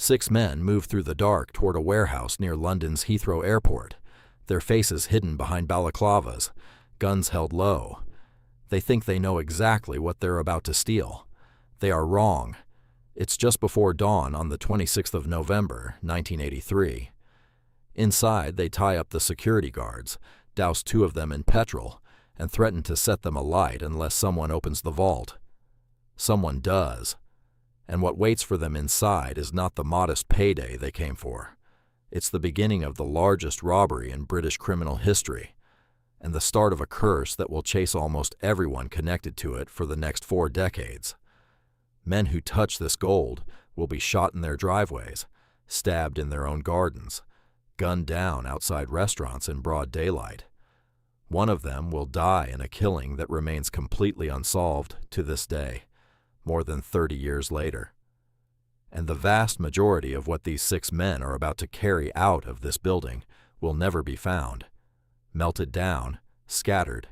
6 men moved through the dark toward a warehouse near London's Heathrow airport, their faces hidden behind balaclavas, guns held low. They think they know exactly what they're about to steal. They are wrong. It's just before dawn on the 26th of November, 1983. Inside, they tie up the security guards, douse 2 of them in petrol, and threaten to set them alight unless someone opens the vault. Someone does. And what waits for them inside is not the modest payday they came for. It's the beginning of the largest robbery in British criminal history, and the start of a curse that will chase almost everyone connected to it for the next 4 decades. Men who touch this gold will be shot in their driveways, stabbed in their own gardens, gunned down outside restaurants in broad daylight. One of them will die in a killing that remains completely unsolved to this day, more than 30 years later. And the vast majority of what these 6 men are about to carry out of this building will never be found. Melted down, scattered,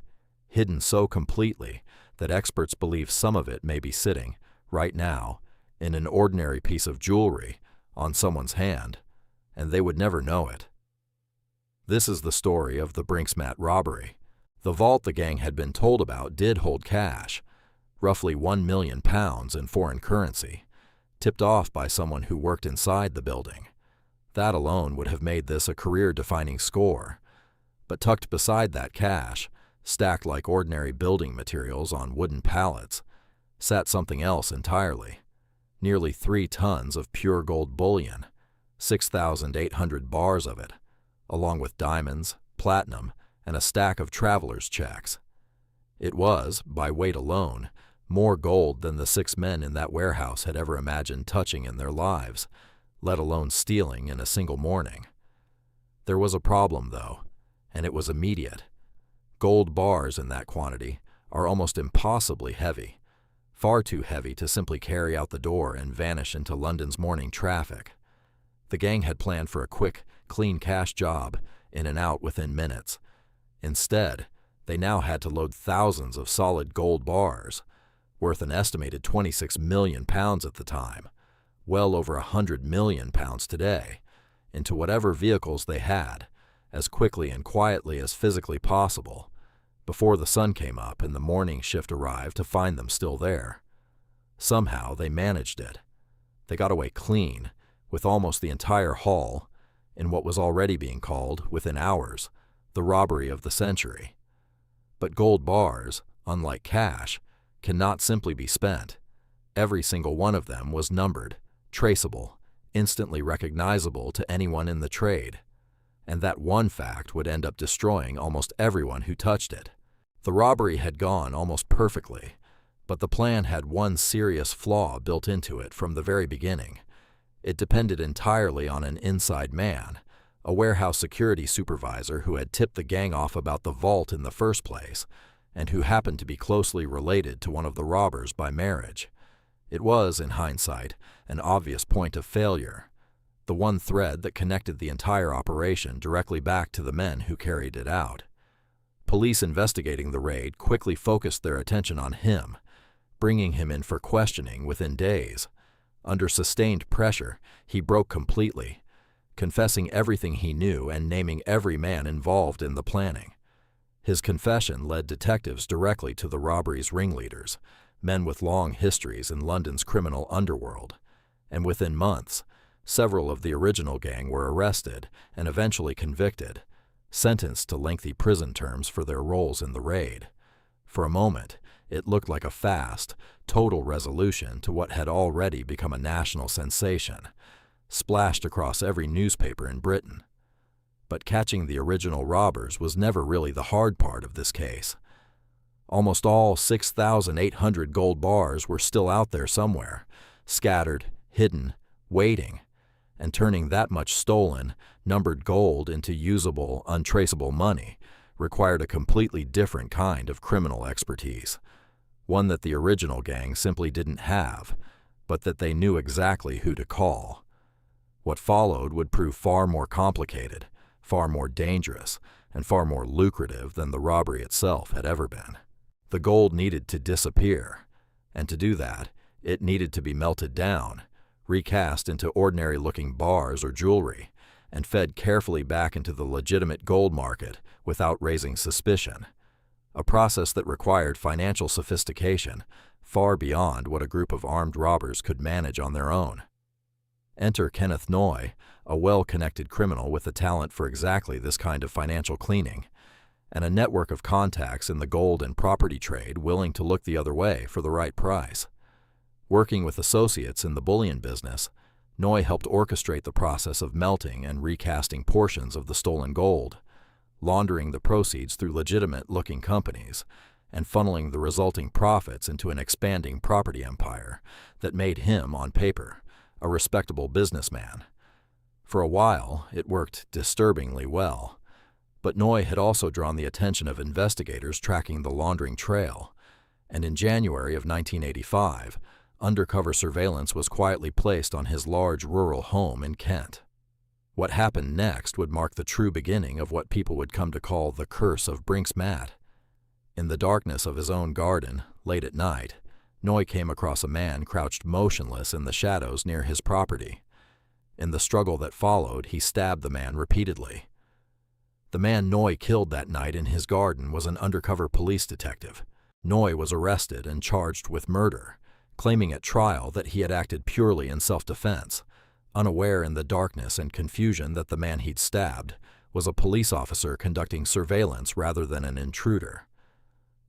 hidden so completely that experts believe some of it may be sitting, right now, in an ordinary piece of jewelry on someone's hand, and they would never know it. This is the story of the Brinksmat robbery. The vault the gang had been told about did hold cash, roughly £1 million in foreign currency, tipped off by someone who worked inside the building. That alone would have made this a career-defining score. But tucked beside that cash, stacked like ordinary building materials on wooden pallets, sat something else entirely. Nearly 3 tons of pure gold bullion, 6,800 bars of it, along with diamonds, platinum, and a stack of traveler's checks. It was, by weight alone, more gold than the 6 men in that warehouse had ever imagined touching in their lives, let alone stealing in a single morning. There was a problem, though, and it was immediate. Gold bars in that quantity are almost impossibly heavy, far too heavy to simply carry out the door and vanish into London's morning traffic. The gang had planned for a quick, clean cash job, in and out within minutes. Instead, they now had to load thousands of solid gold bars, worth an estimated £26 million at the time, well over £100 million today, into whatever vehicles they had, as quickly and quietly as physically possible, before the sun came up and the morning shift arrived to find them still there. Somehow they managed it. They got away clean, with almost the entire haul, in what was already being called, within hours, the robbery of the century. But gold bars, unlike cash, cannot simply be spent. Every single one of them was numbered, traceable, instantly recognizable to anyone in the trade. And that one fact would end up destroying almost everyone who touched it. The robbery had gone almost perfectly, but the plan had one serious flaw built into it from the very beginning. It depended entirely on an inside man, a warehouse security supervisor who had tipped the gang off about the vault in the first place, and who happened to be closely related to one of the robbers by marriage. It was, in hindsight, an obvious point of failure, the one thread that connected the entire operation directly back to the men who carried it out. Police investigating the raid quickly focused their attention on him, bringing him in for questioning within days. Under sustained pressure, he broke completely, confessing everything he knew and naming every man involved in the planning. His confession led detectives directly to the robbery's ringleaders, men with long histories in London's criminal underworld, and within months, several of the original gang were arrested and eventually convicted, sentenced to lengthy prison terms for their roles in the raid. For a moment, it looked like a fast, total resolution to what had already become a national sensation, splashed across every newspaper in Britain. But catching the original robbers was never really the hard part of this case. Almost all 6,800 gold bars were still out there somewhere, scattered, hidden, waiting, and turning that much stolen, numbered gold into usable, untraceable money required a completely different kind of criminal expertise, one that the original gang simply didn't have, but that they knew exactly who to call. What followed would prove far more complicated, far more dangerous, and far more lucrative than the robbery itself had ever been. The gold needed to disappear, and to do that, it needed to be melted down, recast into ordinary-looking bars or jewelry, and fed carefully back into the legitimate gold market without raising suspicion, a process that required financial sophistication far beyond what a group of armed robbers could manage on their own. Enter Kenneth Noy, a well-connected criminal with a talent for exactly this kind of financial cleaning, and a network of contacts in the gold and property trade willing to look the other way for the right price. Working with associates in the bullion business, Noy helped orchestrate the process of melting and recasting portions of the stolen gold, laundering the proceeds through legitimate-looking companies, and funneling the resulting profits into an expanding property empire that made him, on paper, a respectable businessman. For a while, it worked disturbingly well, but Noy had also drawn the attention of investigators tracking the laundering trail, and in January of 1985, undercover surveillance was quietly placed on his large rural home in Kent. What happened next would mark the true beginning of what people would come to call the curse of Brink's Mat. In the darkness of his own garden, late at night, Noy came across a man crouched motionless in the shadows near his property. In the struggle that followed, he stabbed the man repeatedly. The man Noy killed that night in his garden was an undercover police detective. Noy was arrested and charged with murder, claiming at trial that he had acted purely in self-defense, unaware in the darkness and confusion that the man he'd stabbed was a police officer conducting surveillance rather than an intruder.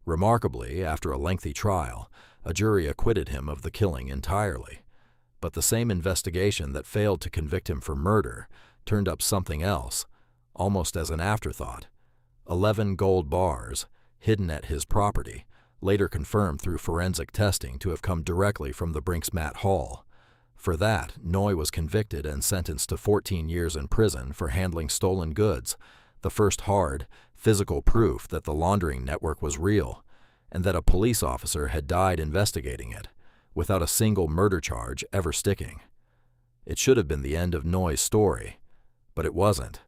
Remarkably, after a lengthy trial, a jury acquitted him of the killing entirely. But the same investigation that failed to convict him for murder turned up something else, almost as an afterthought. 11 gold bars, hidden at his property, later confirmed through forensic testing to have come directly from the Brink's Mat haul. For that, Noy was convicted and sentenced to 14 years in prison for handling stolen goods, the first hard, physical proof that the laundering network was real, and that a police officer had died investigating it, without a single murder charge ever sticking. It should have been the end of Noy's story, but it wasn't.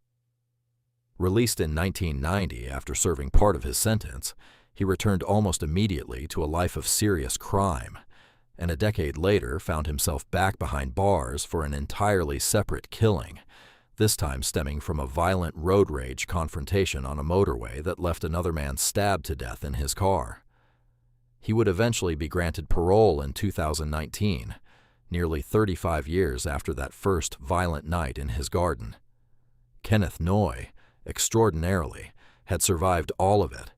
Released in 1990 after serving part of his sentence, he returned almost immediately to a life of serious crime, and a decade later found himself back behind bars for an entirely separate killing, this time stemming from a violent road rage confrontation on a motorway that left another man stabbed to death in his car. He would eventually be granted parole in 2019, nearly 35 years after that first violent night in his garden. Kenneth Noy, extraordinarily, had survived all of it.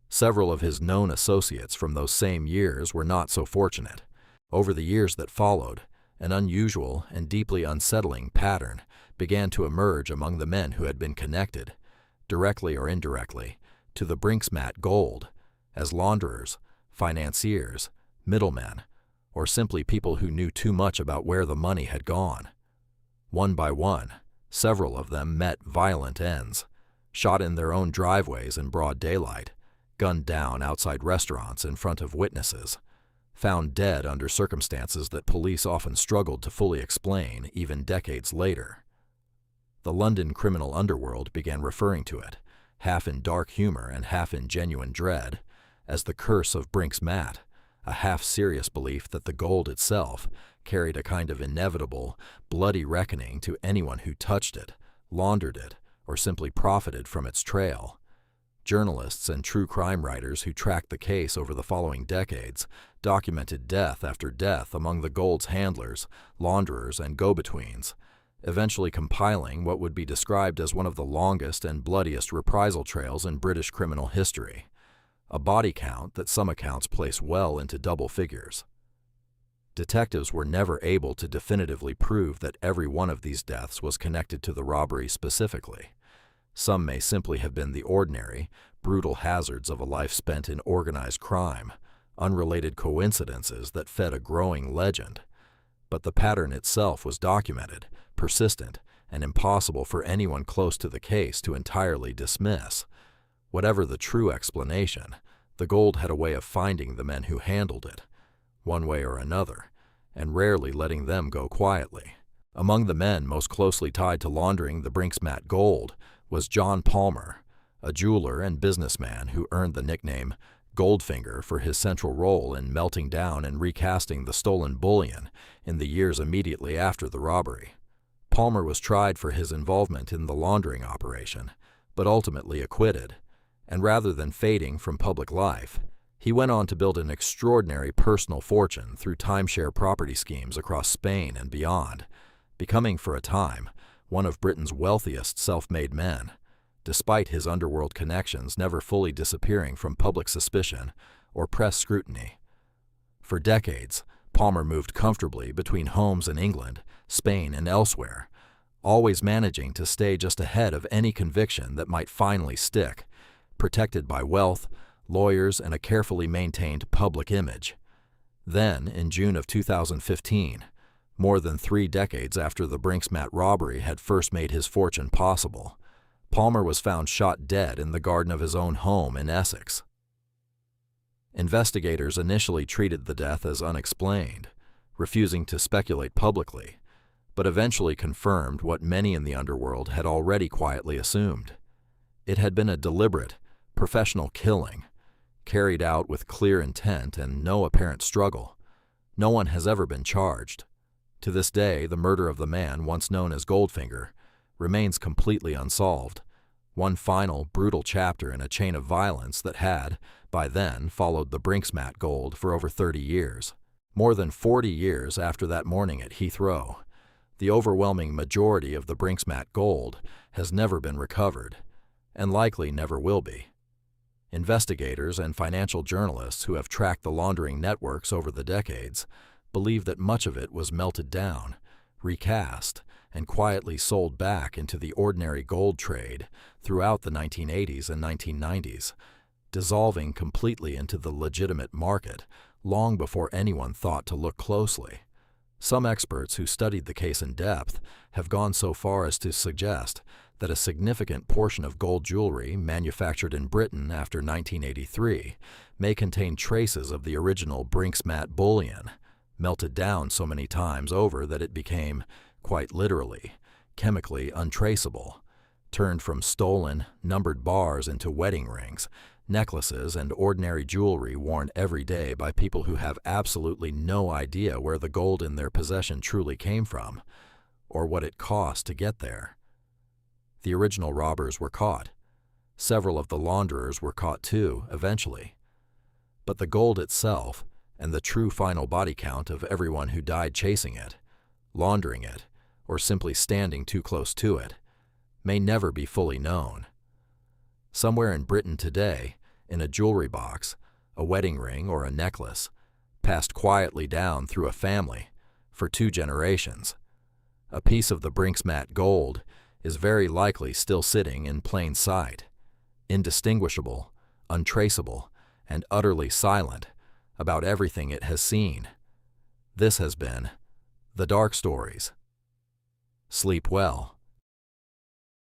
Several of his known associates from those same years were not so fortunate. Over the years that followed, an unusual and deeply unsettling pattern began to emerge among the men who had been connected, directly or indirectly, to the Brink's Mat gold, as launderers, financiers, middlemen, or simply people who knew too much about where the money had gone. One by one, several of them met violent ends, shot in their own driveways in broad daylight, gunned down outside restaurants in front of witnesses, found dead under circumstances that police often struggled to fully explain even decades later. The London criminal underworld began referring to it, half in dark humor and half in genuine dread, as the curse of Brink's Mat, a half-serious belief that the gold itself carried a kind of inevitable, bloody reckoning to anyone who touched it, laundered it, or simply profited from its trail. Journalists and true crime writers who tracked the case over the following decades documented death after death among the gold's handlers, launderers, and go-betweens, eventually compiling what would be described as one of the longest and bloodiest reprisal trails in British criminal history, a body count that some accounts place well into double figures. Detectives were never able to definitively prove that every one of these deaths was connected to the robbery specifically. Some may simply have been the ordinary, brutal hazards of a life spent in organized crime, unrelated coincidences that fed a growing legend. But the pattern itself was documented, persistent, and impossible for anyone close to the case to entirely dismiss. Whatever the true explanation, the gold had a way of finding the men who handled it, one way or another, and rarely letting them go quietly. Among the men most closely tied to laundering the Brink's Mat gold was John Palmer, a jeweler and businessman who earned the nickname Goldfinger for his central role in melting down and recasting the stolen bullion in the years immediately after the robbery. Palmer was tried for his involvement in the laundering operation, but ultimately acquitted, and rather than fading from public life, he went on to build an extraordinary personal fortune through timeshare property schemes across Spain and beyond, becoming for a time one of Britain's wealthiest self-made men, despite his underworld connections never fully disappearing from public suspicion or press scrutiny. For decades, Palmer moved comfortably between homes in England, Spain, and elsewhere, always managing to stay just ahead of any conviction that might finally stick, protected by wealth, lawyers, and a carefully maintained public image. Then, in June of 2015, more than 3 decades after the Brink's-Mat robbery had first made his fortune possible, Palmer was found shot dead in the garden of his own home in Essex. Investigators initially treated the death as unexplained, refusing to speculate publicly, but eventually confirmed what many in the underworld had already quietly assumed. It had been a deliberate, professional killing, carried out with clear intent and no apparent struggle. No one has ever been charged. To this day, the murder of the man once known as Goldfinger remains completely unsolved, one final, brutal chapter in a chain of violence that had, by then, followed the Brink's-Mat gold for over 30 years. More than 40 years after that morning at Heathrow, the overwhelming majority of the Brink's-Mat gold has never been recovered, and likely never will be. Investigators and financial journalists who have tracked the laundering networks over the decades believe that much of it was melted down, recast, and quietly sold back into the ordinary gold trade throughout the 1980s and 1990s, dissolving completely into the legitimate market long before anyone thought to look closely. Some experts who studied the case in depth have gone so far as to suggest that a significant portion of gold jewelry manufactured in Britain after 1983 may contain traces of the original Brink's-Mat bullion, melted down so many times over that it became, quite literally, chemically untraceable, turned from stolen, numbered bars into wedding rings, necklaces, and ordinary jewelry worn every day by people who have absolutely no idea where the gold in their possession truly came from, or what it cost to get there. The original robbers were caught. Several of the launderers were caught too, eventually. But the gold itself, and the true final body count of everyone who died chasing it, laundering it, or simply standing too close to it, may never be fully known. Somewhere in Britain today, in a jewelry box, a wedding ring or a necklace, passed quietly down through a family for 2 generations, a piece of the Brink's-Mat gold is very likely still sitting in plain sight, indistinguishable, untraceable, and utterly silent about everything it has seen. This has been The Dark Stories. Sleep well.